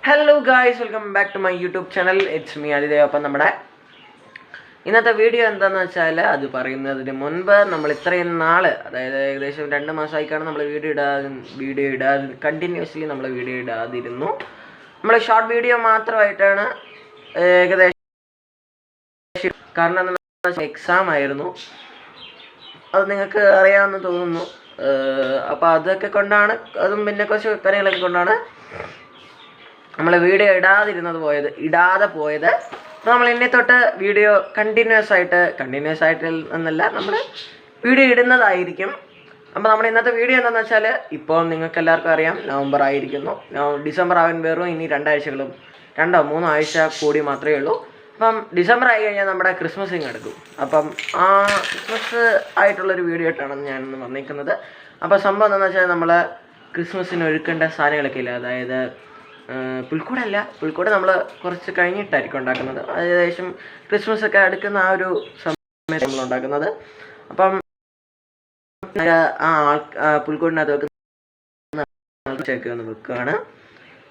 Hello guys, welcome back to my YouTube channel. It's me Aditya. അപ്പം നമ്മുടെ ഇന്നത്തെ video എന്താണെന്ന് വെച്ചാൽ അത് പറയുന്നതിന് മുൻപ് നമ്മൾ ഇത്രയും നാൾ അതായത് ഏകദേശം 2 മാസമായിക്കാണ് നമ്മൾ വീഡിയോ ഇടാതെ കണ്ടിന്യൂസ്ലി നമ്മൾ വീഡിയോ ഇടാതിരുന്നു. നമ്മൾ ഷോർട്ട് വീഡിയോ മാത്രമായിട്ടാണ് ഏകദേശം, കാരണം എന്താണെന്ന് വെച്ചാൽ എക്സാം ആയിരുന്നു, അത് നിങ്ങൾക്ക് അറിയാമെന്ന് തോന്നുന്നു. അപ്പോൾ അതൊക്കെ കൊണ്ടാണ്, അതും പിന്നെ കുറച്ച് കാര്യങ്ങളൊക്കെ കൊണ്ടാണ് നമ്മൾ വീഡിയോ ഇടാതെ പോയത്. നമ്മൾ ഇനി തൊട്ട് വീഡിയോ കണ്ടിന്യൂസ് ആയിട്ട് എന്നല്ല, നമ്മൾ വീഡിയോ ഇടുന്നതായിരിക്കും. അപ്പോൾ നമ്മുടെ ഇന്നത്തെ വീഡിയോ എന്താണെന്ന് വെച്ചാൽ, ഇപ്പോൾ നിങ്ങൾക്ക് എല്ലാവർക്കും അറിയാം നവംബർ ആയിരിക്കുന്നു. ഡിസംബർ ആവാൻ വെറും ഇനി 2-3 ആഴ്ച കൂടി മാത്രമേ ഉള്ളൂ. അപ്പം ഡിസംബർ ആയി കഴിഞ്ഞാൽ നമ്മുടെ ക്രിസ്മസ് എടുക്കും. അപ്പം ആ ക്രിസ്മസ് ആയിട്ടുള്ളൊരു വീഡിയോ ആയിട്ടാണ് ഞാൻ ഇന്ന് വന്നിരിക്കുന്നത്. അപ്പോൾ സംഭവം എന്താണെന്ന് വെച്ചാൽ, നമ്മൾ ക്രിസ്മസിന് ഒരുക്കേണ്ട സാധനങ്ങളൊക്കെ ഇല്ല, അതായത് പുൽക്കൂട് നമ്മൾ കുറച്ച് കഴിഞ്ഞിട്ടായിരിക്കും ഉണ്ടാക്കുന്നത്. ഏകദേശം ക്രിസ്മസ് ഒക്കെ അടുക്കുന്ന ആ ഒരു സമയത്ത് നമ്മൾ ഉണ്ടാക്കുന്നത്. അപ്പം പുൽക്കൂടിനകത്ത് വെക്കുകയാണ്.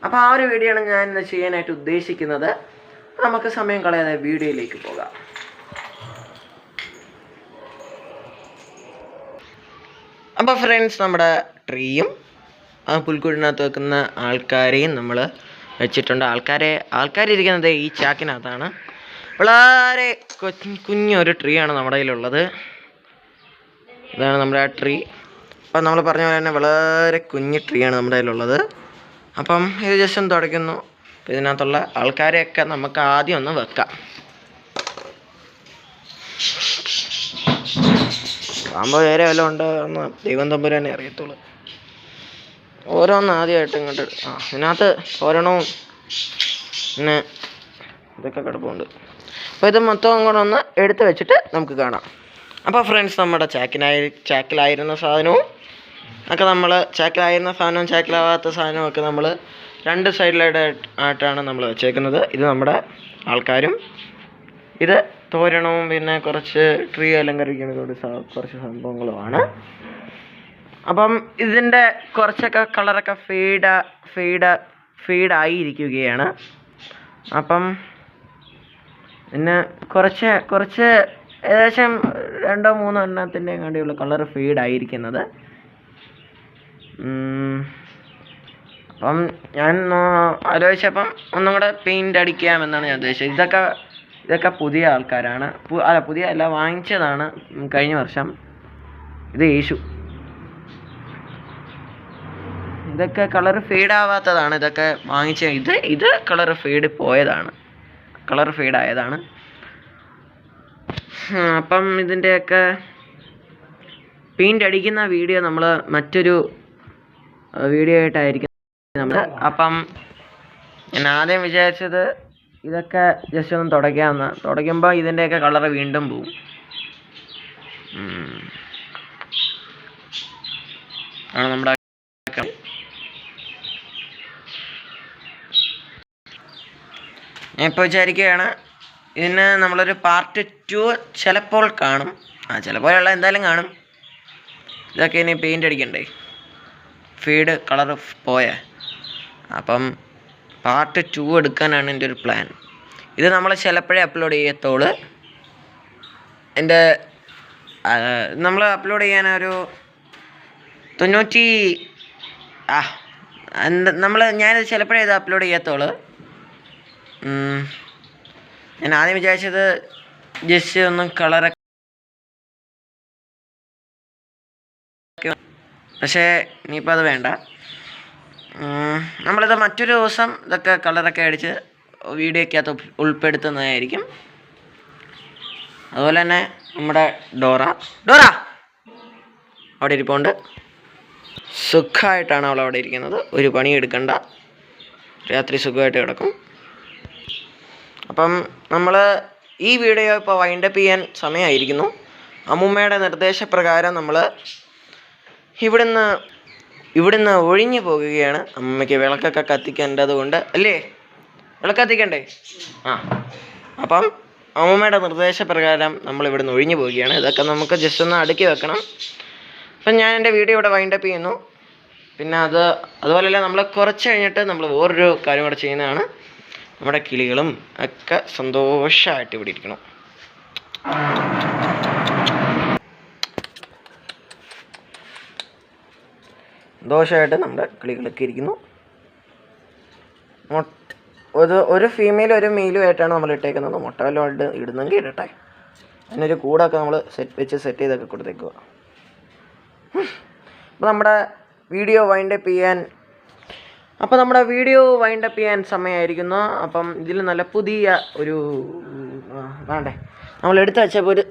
അപ്പോൾ ആ ഒരു വീഡിയോ ആണ് ഞാൻ ഇന്ന് ചെയ്യാനായിട്ട് ഉദ്ദേശിക്കുന്നത്. നമുക്ക് സമയം കളയാതെ വീഡിയോയിലേക്ക് പോകാം. അപ്പോൾ ഫ്രണ്ട്സ്, നമ്മുടെ ട്രീയും ആ പുൽക്കൂടിനകത്ത് വെക്കുന്ന ആൾക്കാരെയും നമ്മൾ വെച്ചിട്ടുണ്ട്. ആൾക്കാരിരിക്കുന്നത് ഈ ചാക്കിനകത്താണ്. വളരെ കുഞ്ഞൊരു ട്രീ ആണ് നമ്മുടെ കയ്യിലുള്ളത്. ഇതാണ് നമ്മുടെ ആ ട്രീ. അപ്പം നമ്മൾ പറഞ്ഞ പോലെ തന്നെ വളരെ കുഞ്ഞു ട്രീ ആണ് നമ്മുടെ കയ്യിലുള്ളത്. അപ്പം ഇത് ജസ്റ്റ് ഒന്ന് തുടയ്ക്കുന്നു. അപ്പം ഇതിനകത്തുള്ള ആൾക്കാരെയൊക്കെ നമുക്ക് ആദ്യം ഒന്ന് വെക്കാം. പാമ്പ് വേറെ വല്ലതും ഉണ്ടോ എന്ന് ദൈവം തമ്പുരാനെ അറിയത്തുള്ളൂ. ഓരോന്ന് ആദ്യമായിട്ട് ഇങ്ങോട്ട് ഇതിനകത്ത് ഓരോണവും പിന്നെ ഇതൊക്കെ കിടപ്പുണ്ട്. അപ്പോൾ ഇത് മൊത്തം അങ്ങോട്ട് ഒന്ന് എടുത്ത് വെച്ചിട്ട് നമുക്ക് കാണാം. അപ്പോൾ ഫ്രണ്ട്സ്, നമ്മുടെ ചാക്കിലായിരുന്ന സാധനവും ഒക്കെ ചാക്കിലാവാത്ത സാധനവും ഒക്കെ നമ്മൾ 2 സൈഡിലായിട്ടാണ് നമ്മൾ വെച്ചേക്കുന്നത്. ഇത് നമ്മുടെ ആൾക്കാരും, ഇത് തോരണവും പിന്നെ കുറച്ച് ട്രീ അലങ്കരിക്കുന്ന കുറച്ച് സംഭവങ്ങളുമാണ്. അപ്പം ഇതിൻ്റെ കുറച്ചൊക്കെ കളറൊക്കെ ഫെയ്ഡായിരിക്കുകയാണ്. അപ്പം പിന്നെ കുറച്ച് ഏകദേശം 2-3 എണ്ണത്തിൻ്റെ കണ്ടിയുള്ള കളർ ഫെയ്ഡായിരിക്കുന്നത്. അപ്പം ഞാൻ ആലോചിച്ചപ്പം ഒന്നും കൂടെ പെയിൻ്റ് അടിക്കാമെന്നാണ് ഞാൻ ഉദ്ദേശിച്ചത്. ഇതൊക്കെ പുതിയ ആൾക്കാരാണ്, വാങ്ങിച്ചതാണ് കഴിഞ്ഞ വർഷം. ഇത് യേശു. ഇതൊക്കെ കളർ ഫെയ്ഡാവാത്തതാണ്. ഇതൊക്കെ ഇത് കളർ ഫെയ്ഡായതാണ്. അപ്പം ഇതിൻ്റെയൊക്കെ പെയിൻ്റ് അടിക്കുന്ന വീഡിയോ നമ്മൾ മറ്റൊരു വീഡിയോ ആയിട്ടായിരിക്കും നമ്മൾ. അപ്പം ഞാൻ ആദ്യം വിചാരിച്ചത് ഇതൊക്കെ ജസ്റ്റ് ഒന്ന് തുടയ്ക്കുമ്പോൾ ഇതിൻ്റെയൊക്കെ കളർ വീണ്ടും പോവും. ആണ് നമ്മുടെ ഞാൻ ഇപ്പോൾ വിചാരിക്കുകയാണ്, ഇതിന് നമ്മളൊരു പാർട്ട് 2 ചിലപ്പോൾ കാണും. ചിലപ്പോഴുള്ള എന്തായാലും കാണും. ഇതൊക്കെ ഇനി പെയിൻ്റ് അടിക്കണ്ടേ, ഫീഡ് കളർ പോയേ. അപ്പം പാർട്ട് 2 എടുക്കാനാണ് എൻ്റെ ഒരു പ്ലാൻ. ഇത് നമ്മൾ ചിലപ്പോഴേ അപ്ലോഡ് ചെയ്യത്തുള്ളൂ. നമ്മൾ അപ്ലോഡ് ചെയ്യാനൊരു 90 ഞാനിത് ചിലപ്പോഴേ ഇത് അപ്ലോഡ് ചെയ്യത്തുള്ളൂ. ഞാൻ ആദ്യം വിചാരിച്ചത് ജസ്റ്റ് ഒന്ന് കളറൊക്കെ, പക്ഷേ ഇനിയിപ്പോൾ അത് വേണ്ട. നമ്മളിത് മറ്റൊരു ദിവസം ഇതൊക്കെ കളറൊക്കെ അടിച്ച് വീഡിയോയ്ക്കകത്ത് ഉൾപ്പെടുത്തുന്നതായിരിക്കും. അതുപോലെ തന്നെ നമ്മുടെ ഡോറ അവിടെ ഇരിപ്പുണ്ട്. സുഖമായിട്ടാണ് അവളവിടെ ഇരിക്കുന്നത്, ഒരു പണി എടുക്കണ്ട, രാത്രി സുഖമായിട്ട് കിടക്കും. അപ്പം നമ്മൾ ഈ വീഡിയോ ഇപ്പോൾ വൈൻഡപ്പ് ചെയ്യാൻ സമയമായിരിക്കുന്നു. അമ്മൂമ്മയുടെ നിർദ്ദേശപ്രകാരം നമ്മൾ ഇവിടുന്ന് ഒഴിഞ്ഞു പോകുകയാണ്. അമ്മയ്ക്ക് വിളക്കൊക്കെ കത്തിക്കേണ്ടത് കൊണ്ട് അല്ലേ, വിളക്ക് കത്തിക്കണ്ടേ? അപ്പം അമ്മൂമ്മയുടെ നിർദ്ദേശപ്രകാരം നമ്മൾ ഇവിടുന്ന് ഒഴിഞ്ഞു പോവുകയാണ്. ഇതൊക്കെ നമുക്ക് ജസ്റ്റ് ഒന്ന് അടുക്കി വെക്കണം. അപ്പം ഞാൻ എൻ്റെ വീഡിയോ ഇവിടെ വൈൻഡപ്പ് ചെയ്യുന്നു. പിന്നെ അതുപോലെയല്ല നമ്മൾ കുറച്ച് കഴിഞ്ഞിട്ട് നമ്മൾ വേറൊരു കാര്യം കൂടെ ചെയ്യുന്നതാണ്. നമ്മുടെ കിളികളും ഒക്കെ സന്തോഷമായിട്ട് ഇവിടെ ഇരിക്കണം. സന്തോഷമായിട്ട് നമ്മുടെ കിളികളൊക്കെ ഇരിക്കുന്നു. ഒരു ഫീമെയിലും ഒരു മെയിലും ആയിട്ടാണ് നമ്മൾ ഇട്ടേക്കുന്നത്. മുട്ട വല്ലതും ഇടുന്നെങ്കിൽ ഇടട്ടെ. അതിനൊരു കൂടൊക്കെ നമ്മൾ സെറ്റ് ചെയ്തൊക്കെ കൊടുത്തേക്കുക. അപ്പോൾ നമ്മുടെ വീഡിയോ വൈൻഡപ്പ് ചെയ്യാൻ സമയമായിരിക്കുന്നു. അപ്പം ഇതിൽ നല്ല പുതിയ ഒരു വേണ്ടേ നമ്മൾ എടുത്ത് വെച്ചപ്പോൾ ഒരു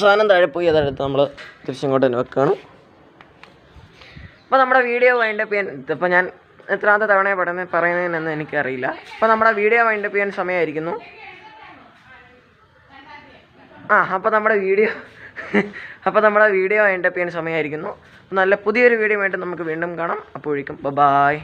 സാധനം താഴെ പോയി, അതെടുത്ത് നമ്മൾ തിരിച്ചിങ്ങോട്ട് തന്നെ വെക്കുകയാണ്. അപ്പോൾ നമ്മുടെ വീഡിയോ വൈൻഡപ്പ് ചെയ്യാൻ ഇതിപ്പോൾ ഞാൻ എത്രാമത്തെ തവണ പറയുന്നതെന്ന് എനിക്കറിയില്ല. അപ്പോൾ നമ്മുടെ വീഡിയോ വൈൻഡപ്പ് ചെയ്യാൻ സമയമായിരിക്കുന്നു. അപ്പോൾ നമ്മുടെ വീഡിയോ വൈൻഡപ്പ് ചെയ്യാൻ സമയമായിരിക്കുന്നു. നല്ല പുതിയൊരു വീഡിയോ ആയിട്ട് നമുക്ക് വീണ്ടും കാണാം. അപ്പോഴേക്കും ബൈ.